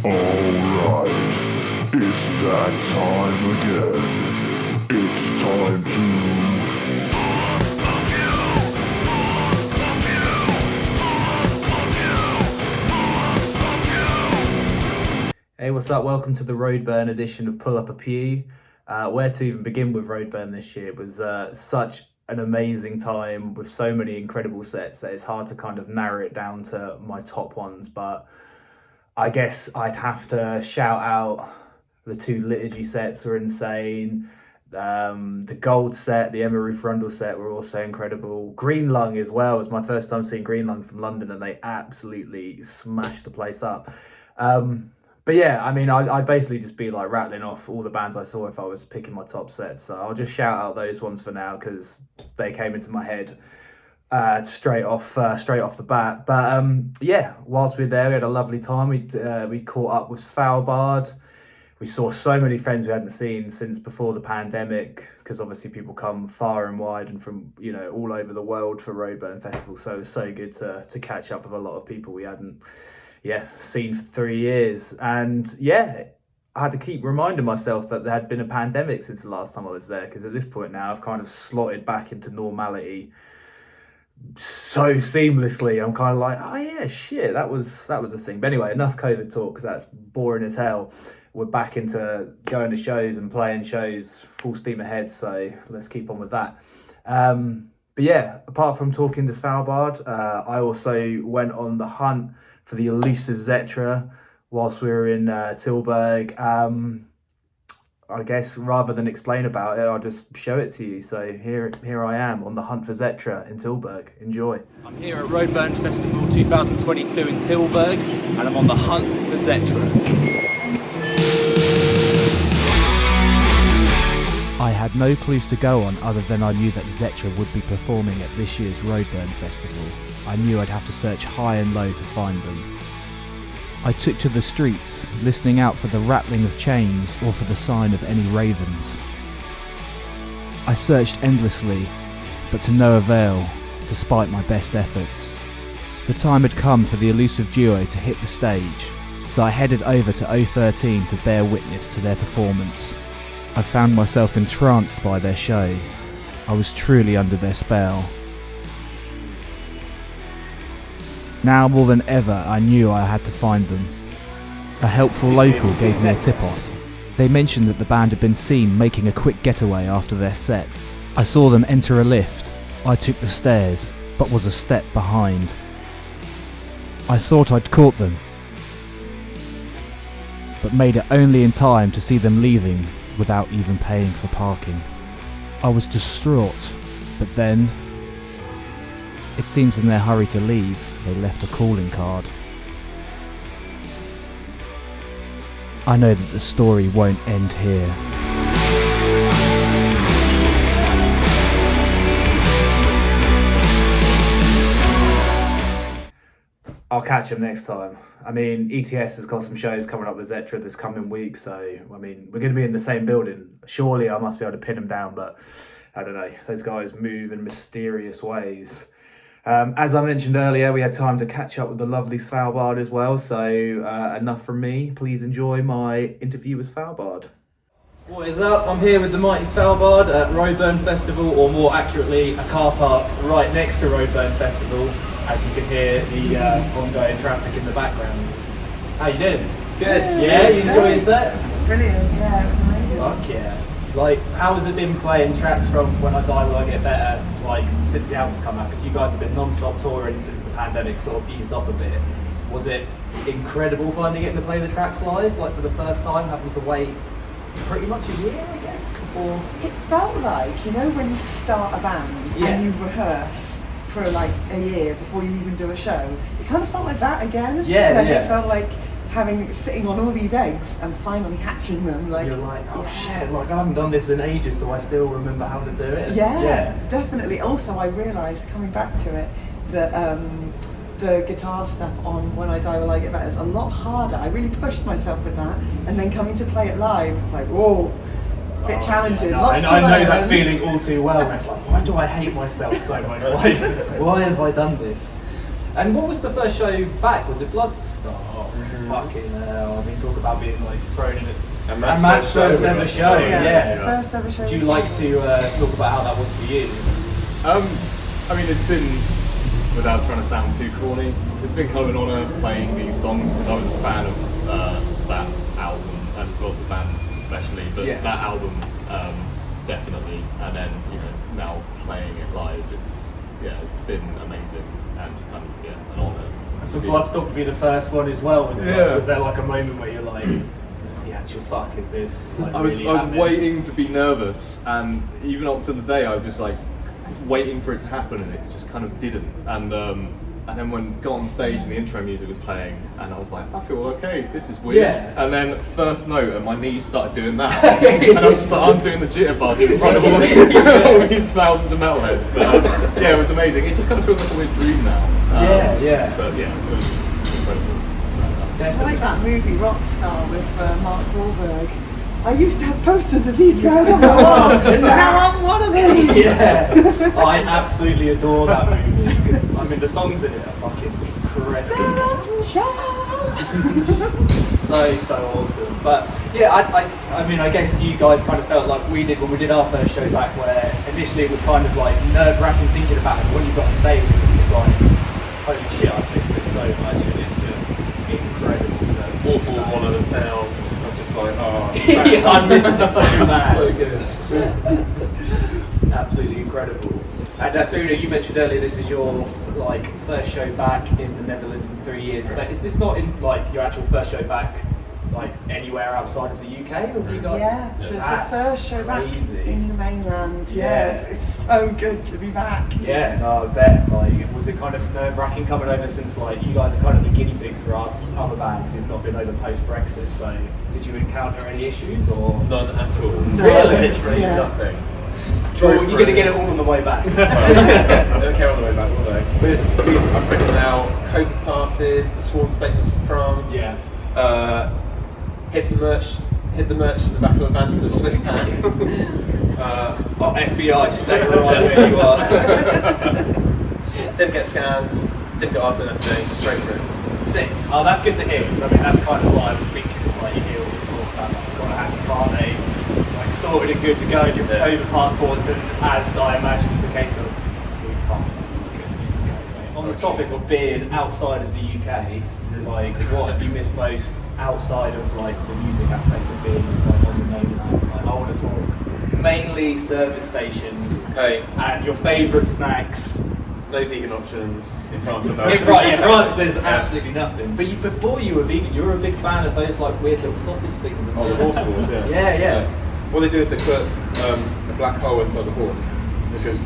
Alright, it's that time again. It's time to... Hey, what's up? Welcome to the Roadburn edition of Pull Up a Pew. Where to even begin with Roadburn this year? It was such an amazing time with so many incredible sets that it's hard to kind of narrow it down to my top ones, but I guess I'd have to shout out the two liturgy sets were insane. The gold set, the Emma Ruth Rundle set were also incredible. Green Lung as well. It was my first time seeing Green Lung from London and they absolutely smashed the place up. But yeah, I mean, I'd basically just be like rattling off all the bands I saw if I was picking my top sets. So I'll just shout out those ones for now because they came into my head straight off the bat. But yeah, whilst we were there, we had a lovely time. We caught up with Svalbard. We saw so many friends we hadn't seen since before the pandemic, because obviously people come far and wide and from, you know, all over the world for Roadburn Festival. So it was so good to catch up with a lot of people we hadn't seen for 3 years. And yeah, I had to keep reminding myself that there had been a pandemic since the last time I was there, because at this point now I've kind of slotted back into normality so seamlessly. I'm kind of like, oh yeah, shit, that was a thing. But anyway, enough COVID talk because that's boring as hell. We're back into going to shows and playing shows full steam ahead, so let's keep on with that. But yeah, apart from talking to Svalbard, I also went on the hunt for the elusive Zetra whilst we were in Tilburg. I guess rather than explain about it, I'll just show it to you. So here I am on the hunt for Zetra in Tilburg. Enjoy. I'm here at Roadburn Festival 2022 in Tilburg, and I'm on the hunt for Zetra. I had no clues to go on other than I knew that Zetra would be performing at this year's Roadburn Festival. I knew I'd have to search high and low to find them. I took to the streets, listening out for the rattling of chains or for the sign of any ravens. I searched endlessly, but to no avail, despite my best efforts. The time had come for the elusive duo to hit the stage, so I headed over to O13 to bear witness to their performance. I found myself entranced by their show. I was truly under their spell. Now more than ever, I knew I had to find them. A helpful local gave me a tip-off. They mentioned that the band had been seen making a quick getaway after their set. I saw them enter a lift. I took the stairs, but was a step behind. I thought I'd caught them, but made it only in time to see them leaving without even paying for parking. I was distraught, but then, it seems in their hurry to leave, they left a calling card. I know that the story won't end here. I'll catch him next time. I mean, ETS has got some shows coming up with Zetra this coming week, so I mean, we're going to be in the same building. Surely I must be able to pin them down, but I don't know. Those guys move in mysterious ways. As I mentioned earlier, we had time to catch up with the lovely Svalbard as well, so enough from me. Please enjoy my interview with Svalbard. What is up? I'm here with the mighty Svalbard at Roadburn Festival, or more accurately, a car park right next to Roadburn Festival. As you can hear the ongoing traffic in the background. How you doing? Good. Yeah, you enjoy your set? Brilliant, yeah, it was amazing. Fuck yeah. Like, how has it been playing tracks from When I Die Will I Get Better, like, since the album's come out? Because you guys have been non-stop touring since the pandemic sort of eased off a bit. Was it incredible finally getting to play the tracks live, like for the first time, having to wait pretty much a year, I guess, before? It felt like, you know, when you start a band and you rehearse for like a year before you even do a show, it kind of felt like that again. Yeah. It felt like sitting on all these eggs and finally hatching them. Like, you're like, oh shit, like I haven't done this in ages, do I still remember how to do it? Yeah, definitely. Also, I realised coming back to it that the guitar stuff on When I Die Will I Get Better is a lot harder. I really pushed myself with that, and then coming to play it live, it's like, whoa, bit challenging. Yeah, no, I know that feeling all too well. It's like, why do I hate myself so much? Why have I done this? And what was the first show back? Was it Bloodstar? Oh, fucking hell. I mean, talk about being like thrown in it. And Matt's first ever show. Yeah. First ever show. Would you like to talk about how that was for you? I mean, it's been, without trying to sound too corny, it's been kind of an honour playing these songs because I was a fan of that album and the band especially, but that album definitely. And then now playing it live, it's been amazing and kind of an honour. So Bloodstock would be the first one as well, was it? Yeah. Was there like a moment where you're like, the actual fuck is this? Like, I was happening? waiting to be nervous, and even up to the day I was like waiting for it to happen, and it just kind of didn't. And then when got on stage and the intro music was playing, and I was like, I feel okay, this is weird. Yeah. And then first note, and my knees started doing that, and I was just like, I'm doing the jitterbug in front of all these thousands of metalheads. But it was amazing. It just kind of feels like a weird dream now. But it was incredible. It's like that movie Rockstar with Mark Wahlberg. I used to have posters of these guys on my wall, and now I'm one of them. I absolutely adore that movie. I mean, the songs in it are fucking incredible. Stand up and shout. So awesome. But yeah, I mean, I guess you guys kind of felt like we did when we did our first show back, where initially it was kind of like nerve-wracking thinking about it. When you got on stage, it was just like, holy shit, I've missed this so much, and it's just incredible. Awful one of the sounds. I was just like, oh, yeah, I missed this so bad. So good. Absolutely incredible. And Asuna, you mentioned earlier this is your first show back in the Netherlands in 3 years. But is this not in like your actual first show back like anywhere outside of the UK? Or have you got? Yeah, so it's the first show crazy. back in the mainland. Yeah. It's so good to be back. Yeah, no, I bet. Like, was it kind of nerve-wracking coming over, since like you guys are kind of the guinea pigs for us, other bands who've not been over post-Brexit? So, did you encounter any issues or None at all. Really? Literally nothing. Or you're going to get it all on the way back? I don't care on the way back, will they? I'm printing out COVID passes, the sworn statements from France. Yeah. Hid the merch in the back of the van with the Swiss pack. FBI, stay right where you are. Didn't get scanned, didn't get asked anything, straight through. Sick. Oh, that's good to hear. I mean, that's kind of what I was thinking. It's like you hear all this talk about like, you've got to have your card, like sorted and good to go, your COVID passports, and as I imagine it's the case of we can't go. On the topic of being outside of the UK, like what have you missed most outside of like the music aspect of being like on the mainland? Like, I want to talk mainly service stations and your favourite snacks. No vegan options in France. France there's absolutely nothing. But before you were vegan, you were a big fan of those like weird little sausage things. And the horse balls, yeah. What they do is they put a black hole inside the horse, which is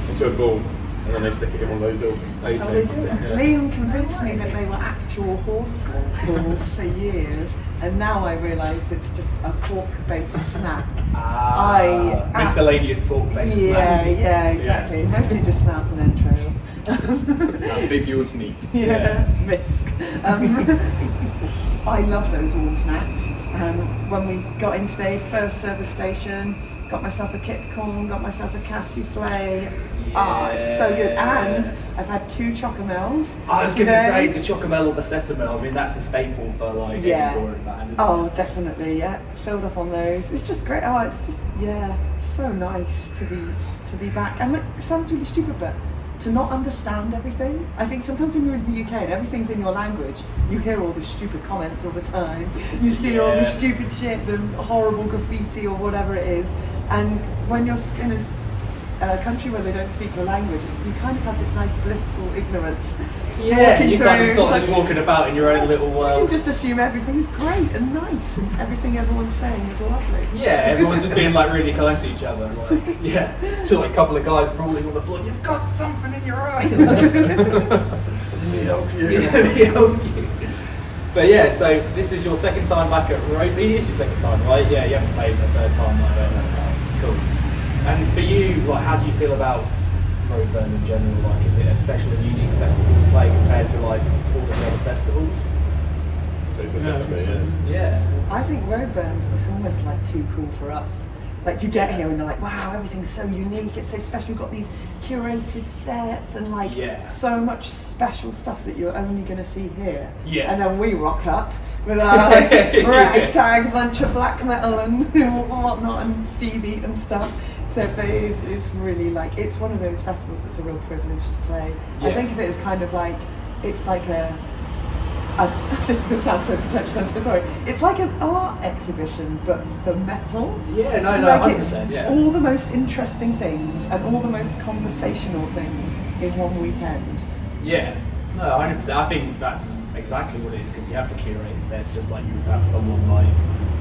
into a ball, and then they stick it in one of those little That's how they do it. Liam convinced me that they were actual horse balls for years, and now I realise it's just a pork-based snack. Miscellaneous pork-based snack. Yeah, exactly. Mostly just snouts and entrails. Ambiguous meat. Misc. I love those warm snacks. When we got in today, first service station, got myself a kip corn, got myself a cassouffle. It's so good. And I've had 2 chocomels. I was going to say the chocomel or the sesamel. I mean, that's a staple for like any touring band, isn't it? Definitely. Yeah, filled up on those. It's just great. It's just so nice to be back. And look, it sounds really stupid, but to not understand everything. I think sometimes when you're in the UK and everything's in your language, you hear all the stupid comments all the time. You see all the stupid shit, the horrible graffiti or whatever it is. And when you're in a country where they don't speak your language, you kind of have this nice blissful ignorance. You kind of sort of just walking about in your own little world. You can just assume everything's great and nice, and everything everyone's saying is lovely. Yeah, everyone's just being like really kind to each other. Like, to like a couple of guys brawling on the floor. You've got something in your eye. Let me help you. But yeah, so this is your second time back at Roadburn. It is your second time, right? Yeah, you haven't played the third time like that. Cool. And for you, like, how do you feel about Roadburn in general? Like, is it a special and unique festival to play compared to like all of the other festivals? So definitely, I think Roadburn's is almost like too cool for us. Like you get here and you're like, wow, everything's so unique, it's so special. We've got these curated sets and like so much special stuff that you're only going to see here. Yeah. And then we rock up with our like, ragtag bunch of black metal and whatnot and D-beat and stuff. So, but it's really like, it's one of those festivals that's a real privilege to play. I think of it as kind of like, it's like this is going to sound so pretentious, I'm so sorry. It's like an art exhibition, but for metal. Yeah, no, like 100%, it's all the most interesting things and all the most conversational things in one weekend. Yeah, no, 100%. I think that's exactly what it is, because you have to curate sets just like you would have someone like,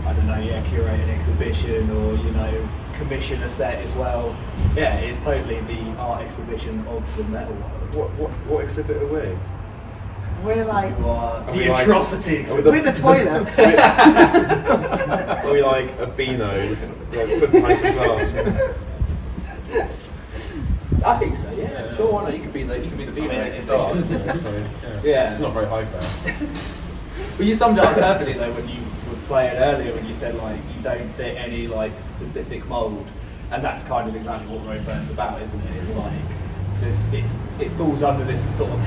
I don't know, curate an exhibition or, you know, commission a set as well. Yeah, it's totally the art exhibition of the metal world. What exhibit are we? We're like the atrocity exhibit. We're the toilets. Are we like a Beano with put pints of glass? I think so. Yeah, sure. Why not? You could be the Beano It's art, exhibition. isn't it? So, Yeah. It's not very high fare. Well, you summed it up perfectly though when you were playing earlier, when you said like you don't fit any like specific mould, and that's kind of exactly what Roadburn's about, isn't it? It's like it falls under this sort of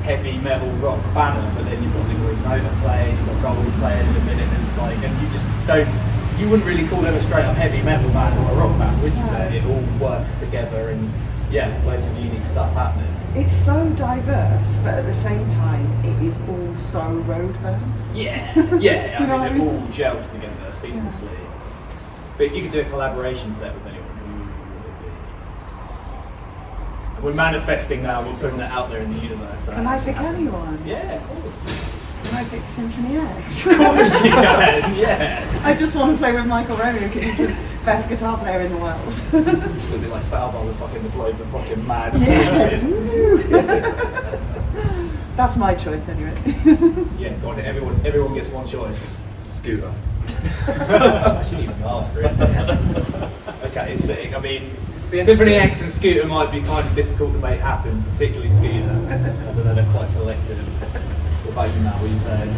heavy metal rock banner, but then you've got the Green Nota playing, you've got Gold playing in a minute, and you just don't. You wouldn't really call them a straight up heavy metal band or a rock band, would you? But it all works together, and loads of unique stuff happening. It's so diverse, but at the same time, it is all so Roadburn. Yeah, You know what I it mean? all gels together seamlessly. But if you could do a collaboration set with anyone, who would it be? And we're manifesting now, we're putting it out there in the universe. So Can I pick anyone? Yeah, of course. Can I pick Symphony X? Of course you can, yeah. I just want to play with Michael Romeo because he's the best guitar player in the world. It's gonna be like Svalbard with fucking just loads of fucking mad That's my choice anyway. Yeah, go on, everyone gets one choice. Scooter. I shouldn't even ask, really. Okay, sick. I mean, Symphony X and Scooter might be kind of difficult to make happen, particularly Scooter, as I know they're quite selective. What about you, Matt? What are you saying?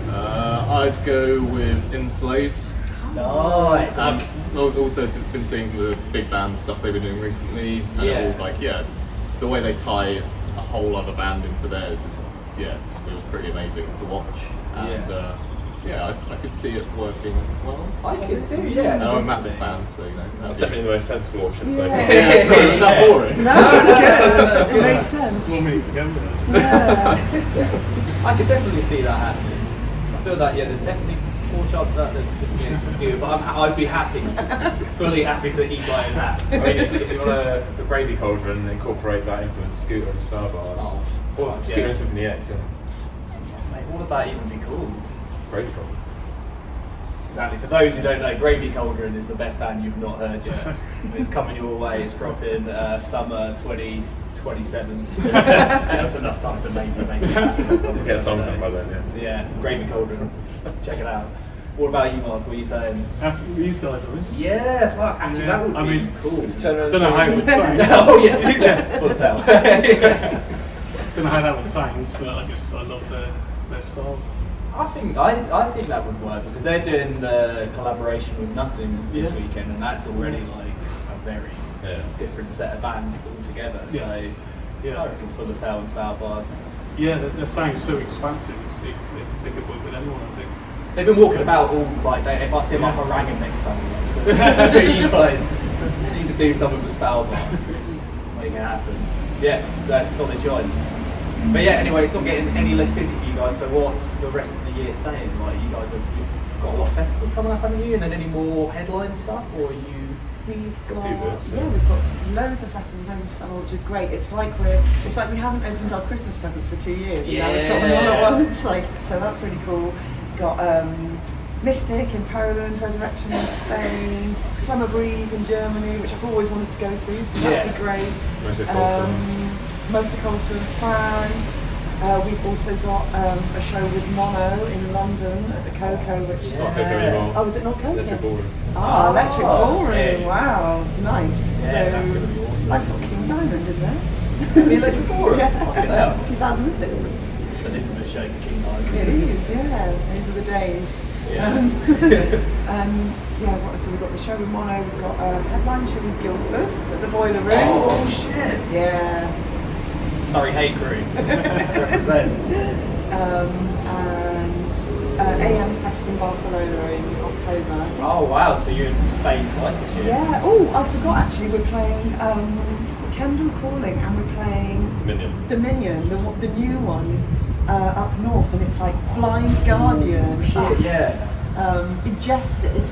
I'd go with Enslaved. Nice. And I've also been seeing the big band stuff they've been doing recently, and it all, like, the way they tie a whole other band into theirs is, it was pretty amazing to watch. And I could see it working well. I could too, yeah. And I'm a massive fan, so you know. That's definitely the most sensible option so far. Yeah, sorry, was that boring? No, it's good. It made sense. More minutes to go with it. Yeah. I could definitely see that happening. I feel that, there's definitely more chance of that than Symphony X and Scooter, but I'd be happy, fully happy to eat my own hat. I mean, if you want to, for Gravy Cauldron, incorporate that influence, Scooter and Svalbard. Or Scooter and Symphony X. Mate, what would that even be called? Gravy Cauldron. Exactly. For those who don't know, Gravy Cauldron is the best band you've not heard yet. It's coming your way. It's dropping summer 2027. That's enough time to maybe Get a song done by then, Yeah, Gravy Cauldron. Check it out. What about you, Mark? What are you saying? After these guys, are we? Yeah, fuck. Actually, that would be cool. Let's turn around Don't know how it would sound. Oh yeah, What the hell? Don't know how that would sound, but I love their style. I think that would work because they're doing the collaboration with Nothing this weekend, and that's already like a very different set of bands altogether. So I reckon Full of Hell and Svalbard. Yeah, their sound's so expansive. They could work with anyone, I think. They've been walking about all like if I see them up Orangan next time, you guys need to do something with Svalbard. Make it happen. Yeah, that's solid choice. But anyway, it's not getting any less busy for you guys, so what's the rest of the year saying? Like, you guys have got a lot of festivals coming up, haven't you? And then any more headline stuff, or are you... We've got, few bits, we've got loads of festivals over the summer, which is great. It's like we haven't opened our Christmas presents for 2 years, and now we've got them all at once. So that's really cool. Got Mystic in Poland, Resurrection in Spain, Summer Breeze in Germany, which I've always wanted to go to, so that'd be great. Motorculture in France. We've also got a show with Mono in London at the Coco, which is... It's not Coco anymore. Oh, is it not Coco? Electric Ballroom. Electric Ballroom, sick. wow, nice. Yeah, that's going to be awesome. I saw King Diamond in there. The Electric Ballroom? Yeah. Fucking hell. 2006. It's an intimate show for King Diamond. It is, yeah. These are the days. Yeah. And yeah, so we've got the show in Mono, we've got a headline show in Guildford at the Boiler Room. Oh shit! Yeah. Sorry, hey crew. Represent. And AM Fest in Barcelona in October. Oh wow, so you're in Spain twice this year? Yeah. Oh, I forgot actually. We're playing Kendall Calling, and we're playing Dominion, the new one up north, and it's like Blind Guardian. Oh, shit, yeah. Ingested. It's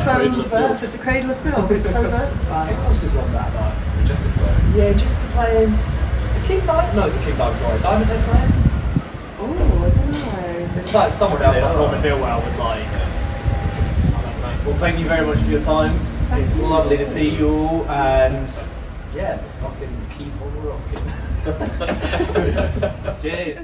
so Cradle of Filth. versatile. It's a Cradle of Filth. It's so versatile. Who else is on that night? Just a play. Yeah, just playing. The King Diamond? No, the King Diamond, sorry. Diamond Head playing? Oh, I don't know. It's like someone else I saw in Dillwell was like. Well, thank you very much for your time. It's lovely to see you all, and yeah, just fucking keep on rocking. Cheers.